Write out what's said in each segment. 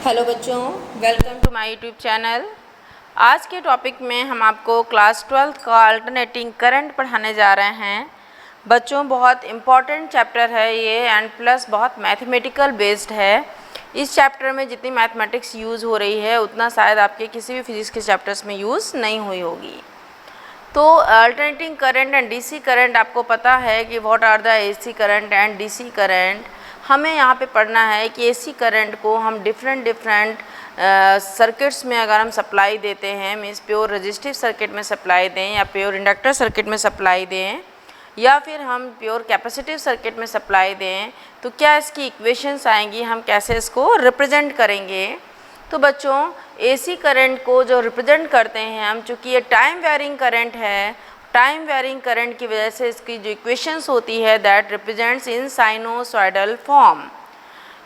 Hello बच्चों, welcome to my YouTube channel. आज के टॉपिक में हम आपको क्लास 12 का अल्टरनेटिंग करंट पढ़ाने जा रहे हैं। बच्चों, बहुत इम्पॉर्टेंट चैप्टर है ये एंड प्लस बहुत मैथमेटिकल बेस्ड है। इस चैप्टर में जितनी मैथमेटिक्स यूज़ हो रही है उतना शायद आपके किसी भी फिजिक्स के चैप्टर्स में यूज़ नहीं हुई होगी। तो alternating current and DC current, आपको पता है कि what are the AC current and DC current. हमें यहाँ पे पढ़ना है कि एसी करंट को हम डिफरेंट सर्किट्स में अगर हम सप्लाई देते हैं, मीन्स प्योर रेजिस्टिव सर्किट में सप्लाई दें या प्योर इंडक्टर सर्किट में सप्लाई दें या फिर हम प्योर कैपेसिटिव सर्किट में सप्लाई दें, तो क्या इसकी इक्वेशंस आएंगी, हम कैसे इसको रिप्रेजेंट करेंगे। तो बच्चों, एसी करंट को जो रिप्रेजेंट करते हैं हम, चूँकि ये टाइम वेरिंग करंट है, टाइम वेरिंग करंट की वजह से इसकी जो इक्वेशंस होती है that represents in sinusoidal form.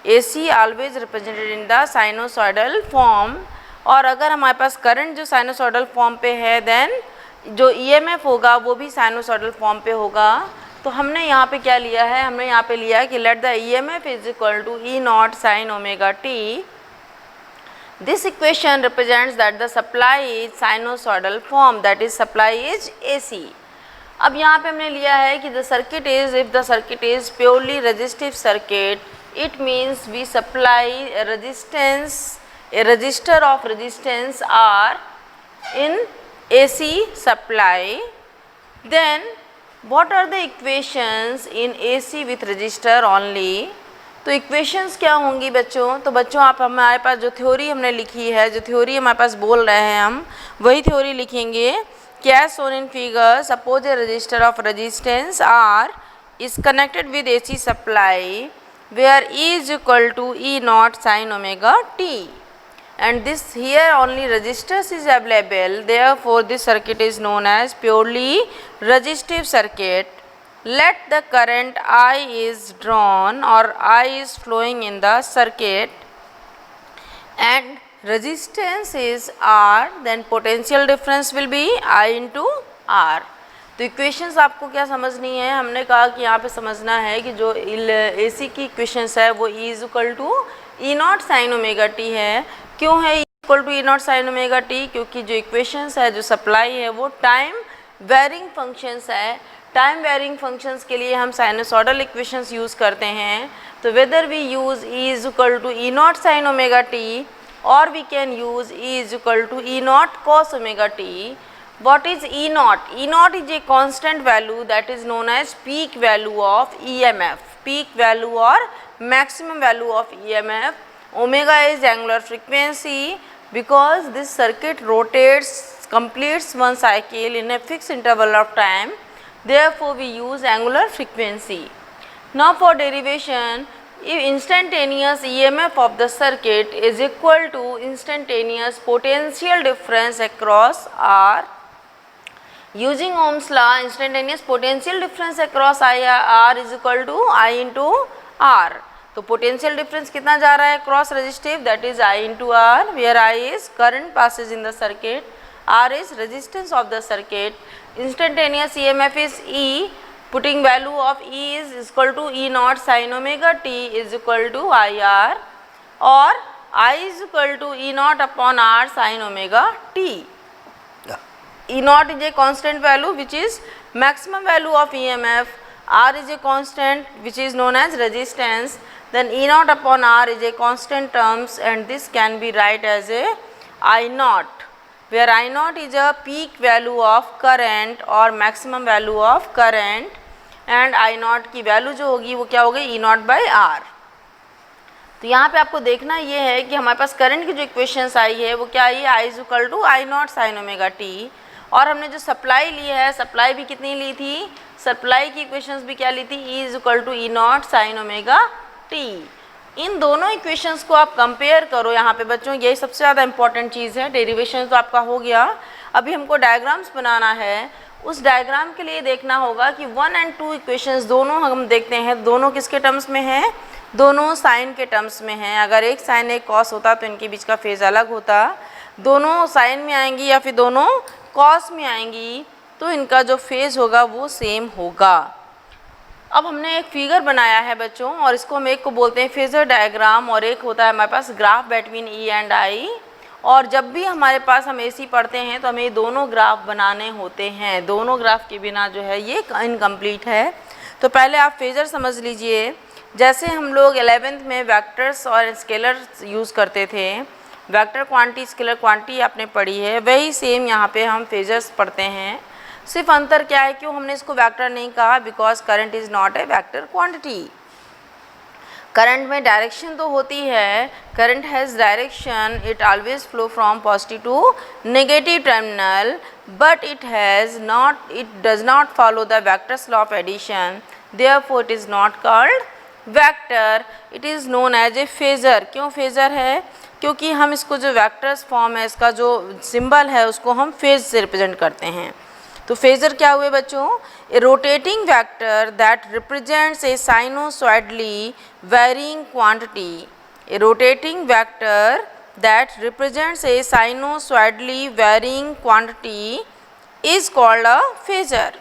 AC always represented in the sinusoidal form. और अगर हमारे पास करंट जो साइनोसॉइडल फॉर्म पे है, देन जो ईएमएफ होगा वो भी साइनोसॉइडल फॉर्म पे होगा। तो हमने यहाँ पे क्या लिया है, हमने यहाँ पे लिया है कि let the EMF is equal to E naught sine omega T. This equation represents that the supply is sinusoidal form, that is supply is AC. अब यहाँ पे हमने लिया है कि the circuit is, if the circuit is purely resistive circuit, it means we supply a resistance, a resistor of resistance R in AC supply. Then what are the equations in AC with resistor only? तो equations क्या होंगी बच्चों। तो बच्चों, आप हमारे पास जो theory हमने लिखी है, जो थ्योरी हमारे पास बोल रहे हैं हम, वही थ्योरी लिखेंगे कि as shown in figure, suppose a resistor of resistance R is connected with AC supply where E is equal to E naught sine omega T and this here only resistors is available, therefore this circuit is known as purely resistive circuit. Let the current I is drawn or I is flowing in the circuit and resistance is R, then potential difference will be I into R. तो equations आपको क्या समझनी है, हमने कहा कि यहाँ पे समझना है कि जो AC की इक्वेशंस है वो E is equal to E naught sine omega T है। क्यों है E equal to E naught sine omega T? क्योंकि जो इक्वेशंस है, जो सप्लाई है, वो टाइम वेरिंग फंक्शंस है। टाइम वेरिंग फंक्शंस के लिए हम साइनोसॉइडल इक्वेशंस यूज़ करते हैं। तो whether we use E is equal to E naught sine omega T और we can use E is equal to E naught cos omega T. What is E naught? E naught is a constant value that is known as peak value of EMF, peak value और maximum value of EMF. Omega is angular frequency because this circuit rotates, completes one cycle in a fixed interval of time. Therefore, we use angular frequency. Now, for derivation, if instantaneous EMF of the circuit is equal to instantaneous potential difference across R, using Ohm's law, instantaneous potential difference across R is equal to I into R. तो potential difference कितना जा रहा है across resistive, that is I into R, where I is current passes in the circuit, R is resistance of the circuit. Instantaneous EMF is E, putting value of E is equal to E naught sin omega t is equal to IR, or I is equal to E naught upon R sin omega t. E naught is a constant value which is maximum value of EMF. R is a constant which is known as resistance. Then E naught upon R is a constant terms, and this can be write as a I naught, where I naught is a peak value of current और maximum value of current, and I naught की value जो होगी वो क्या होगी, E naught by R. तो यहाँ पे आपको देखना ये है कि हमारे पास करंट की जो इक्वेशंस आई है वो क्या आई है, I is equal to I naught sine omega T. और हमने जो सप्लाई ली है, सप्लाई भी कितनी ली थी, सप्लाई की इक्वेशंस भी क्या ली थी, E is equal to E naught sine omega T. इन दोनों इक्वेशंस को आप कंपेयर करो यहाँ पे बच्चों, यही सबसे ज़्यादा इंपॉर्टेंट चीज़ है. डेरिवेशन तो आपका हो गया, अभी हमको डायग्राम्स बनाना है. उस डायग्राम के लिए देखना होगा कि 1 और 2 इक्वेशंस दोनों हम देखते हैं, दोनों किसके टर्म्स में हैं, दोनों साइन के टर्म्स में हैं. अगर एक साइन एक कॉस होता तो इनके बीच का फेज़ अलग होता. दोनों साइन में आएंगी या फिर दोनों कॉस में आएंगी तो इनका जो फेज़ होगा वो सेम होगा. अब हमने एक फिगर बनाया है बच्चों, और इसको हम एक को बोलते हैं फेजर डायग्राम और एक होता है हमारे पास graph between E and I. और जब भी हमारे पास हम एसी पढ़ते हैं तो हमें दोनों ग्राफ बनाने होते हैं, दोनों ग्राफ के बिना जो है ये इनकम्प्लीट है। तो पहले आप फेजर समझ लीजिए। जैसे हम लोग 11th में वेक्टर्स और स्केलर्स यूज़ करते थे, वेक्टर क्वांटिटी स्केलर क्वांटिटी आपने पढ़ी है, वही सेम यहाँ पे हम फेजर्स पढ़ते हैं। सिर्फ अंतर क्या है, क्यों हमने इसको वेक्टर नहीं कहा, because current is not a vector quantity. Current में डायरेक्शन तो होती है, current has direction, it always flow from positive to negative terminal, but it does not follow the vectors law of addition, therefore it is not called vector, it is known as a phasor. क्यों phasor है, क्योंकि हम इसको जो vectors form है, इसका जो symbol है उसको हम फेज से रिप्रेजेंट करते हैं। तो फेजर क्या हुए बच्चों, a rotating vector that represents a sinusoidally varying quantity, a rotating vector that represents a sinusoidally varying quantity is called a phasor.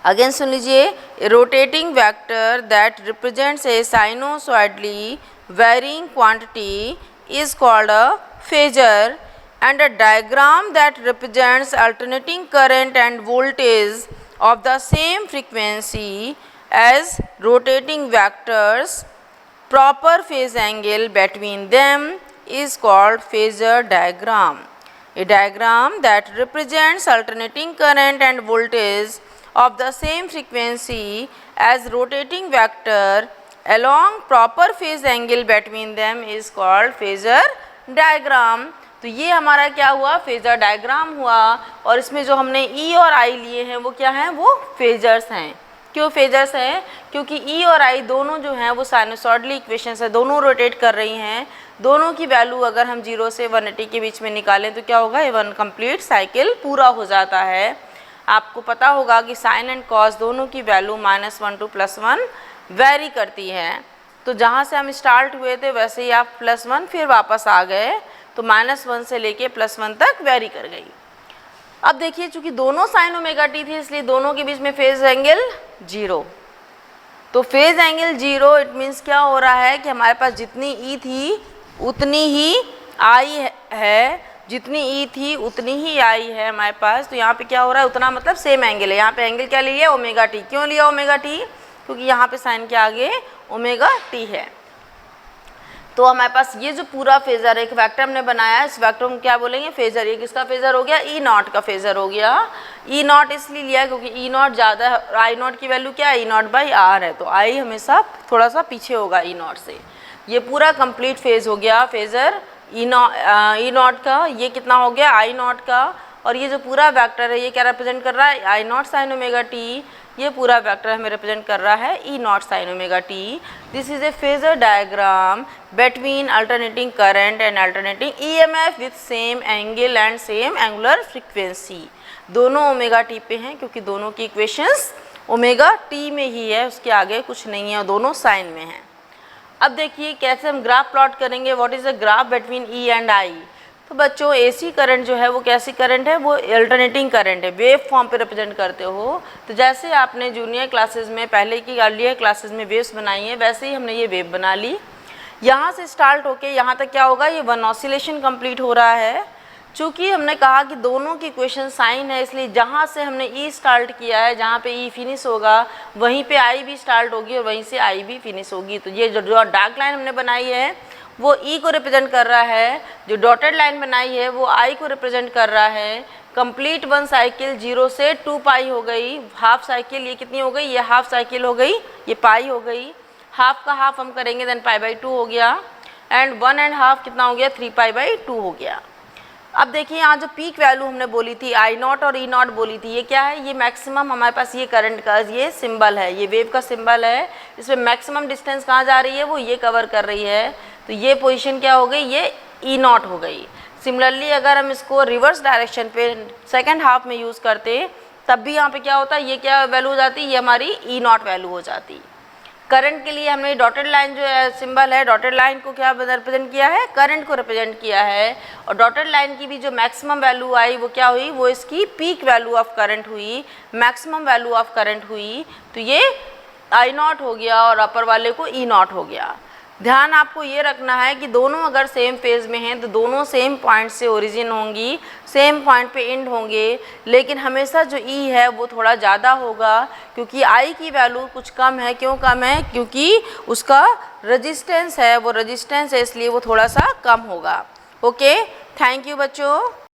Again सुन लीजिए, a rotating vector that represents a sinusoidally varying quantity is called a phasor, and a diagram that represents alternating current and voltage of the same frequency as rotating vectors, proper phase angle between them is called phasor diagram. A diagram that represents alternating current and voltage of the same frequency as rotating vector along proper phase angle between them is called phasor diagram। तो ये हमारा क्या हुआ, phasor diagram हुआ। और इसमें जो हमने ई और आई लिए हैं वो क्या हैं, वो फेजर्स हैं। क्यों फेजर्स हैं, क्योंकि ई और आई दोनों जो हैं वो साइनसॉइडली इक्वेशंस है, दोनों रोटेट कर रही हैं। दोनों की वैल्यू अगर हम 0 से 180 के बीच में निकालें तो क्या होगा, ये वन कंप्लीट साइकिल पूरा हो जाता है। आपको पता होगा कि साइन एंड कॉस दोनों की वैल्यू -1 to +1 वेरी करती है। तो जहाँ से हम स्टार्ट हुए थे वैसे ही आप +1 फिर वापस आ गए, तो -1 से लेके +1 तक वेरी कर गई। अब देखिए, चूंकि दोनों साइन ओमेगा टी थी इसलिए दोनों के बीच में फेज एंगल 0। तो फेज एंगल 0 इट मीन्स क्या हो रहा है कि हमारे पास जितनी ई थी उतनी ही आई है, जितनी ई थी उतनी ही आई है हमारे पास। तो यहाँ पे क्या हो रहा है, उतना मतलब सेम एंगल है। यहाँ पे एंगल क्या लिया, ओमेगा टी। क्यों लिया ओमेगा टी, क्योंकि यहाँ पे साइन के आगे ओमेगा टी है। तो हमारे पास ये जो पूरा फेजर एक वेक्टर हमने बनाया है, इस वेक्टर को क्या बोलेंगे, फेजर। ये किसका फेजर हो गया, ई नॉट का फेजर हो गया। ई नॉट इसलिए लिया क्योंकि ई नॉट ज़्यादा है, आई नॉट की वैल्यू क्या है, ई नॉट बाई आर है। तो आई हमेशा थोड़ा सा पीछे होगा ई नॉट से। ये पूरा कंप्लीट फेज हो गया फेजर ई नॉट का। ये कितना हो गया, आई नॉट का। और ये जो पूरा वेक्टर है ये क्या रिप्रेजेंट कर रहा है, I naught sine omega T. ये पूरा वेक्टर हमें रिप्रेजेंट कर रहा है E naught sine omega T. This is a phasor diagram between alternating current and alternating EMF with same angle and same angular frequency. दोनों ओमेगा टी पे हैं क्योंकि दोनों की इक्वेशंस ओमेगा टी में ही है, उसके आगे कुछ नहीं है, दोनों साइन में हैं। अब देखिए कैसे हम ग्राफ प्लॉट करेंगे, what is the graph between E and आई। तो बच्चों एसी करंट जो है वो कैसी करंट है, वो अल्टरनेटिंग करंट है, वेव फॉर्म पे रिप्रेजेंट करते हो। तो जैसे आपने जूनियर क्लासेस में पहले की अर्लियर क्लासेस में वेव्स बनाई है, वैसे ही हमने ये वेव बना ली। यहाँ से स्टार्ट होके यहाँ तक क्या होगा, ये वन ऑसिलेशन कंप्लीट हो रहा है। चूँकि हमने कहा कि दोनों की इक्वेशन साइन है, इसलिए जहाँ से हमने ई स्टार्ट किया है, जहाँ पे ई फिनिश होगा वहीं पे आई भी स्टार्ट होगी और वहीं से आई भी फिनिश होगी। तो ये जो डार्क लाइन हमने बनाई है वो ई को रिप्रेजेंट कर रहा है, जो डॉटेड लाइन बनाई है वो आई को रिप्रेजेंट कर रहा है। कंप्लीट वन साइकिल 0 से 2 पाई हो गई, हाफ साइकिल ये कितनी हो गई, ये हाफ साइकिल हो गई, ये पाई हो गई। हाफ का हाफ हम करेंगे देन π/2 हो गया, एंड 1 एंड हाफ कितना हो गया, 3π/2 हो गया। अब देखिए यहाँ जो पीक वैल्यू हमने बोली थी आई नॉट और ई नॉट बोली थी, ये क्या है, ये मैक्सिमम हमारे पास ये करंट का ये सिंबल है, ये वेव का सिंबल है। इसमें मैक्सिमम डिस्टेंस कहाँ जा रही है, वो ये कवर कर रही है। तो ये पोजीशन क्या हो गई, ये ई नॉट हो गई। सिमिलरली अगर हम इसको रिवर्स डायरेक्शन पे सेकेंड हाफ में यूज़ करते तब भी यहाँ पे क्या होता है, ये क्या वैल्यू हो जाती, ये हमारी ई नॉट वैल्यू हो जाती। करंट के लिए हमने डॉटेड लाइन जो है सिंबल है, डॉटेड लाइन को क्या रिप्रेजेंट किया है, करंट को रिप्रेजेंट किया है। और डॉटेड लाइन की भी जो मैक्सिमम वैल्यू आई वो क्या हुई, वो इसकी पीक वैल्यू ऑफ करंट हुई, मैक्सिमम वैल्यू ऑफ करंट हुई। तो ये आई नॉट हो गया और अपर वाले को ई नॉट हो गया। ध्यान आपको ये रखना है कि दोनों अगर सेम फेज में हैं तो दोनों सेम पॉइंट से ओरिजिन होंगी, सेम पॉइंट पे एंड होंगे, लेकिन हमेशा जो ई है वो थोड़ा ज़्यादा होगा क्योंकि आई की वैल्यू कुछ कम है। क्यों कम है, क्योंकि उसका रेजिस्टेंस है, वो रेजिस्टेंस है इसलिए वो थोड़ा सा कम होगा। ओके, थैंक यू बच्चों।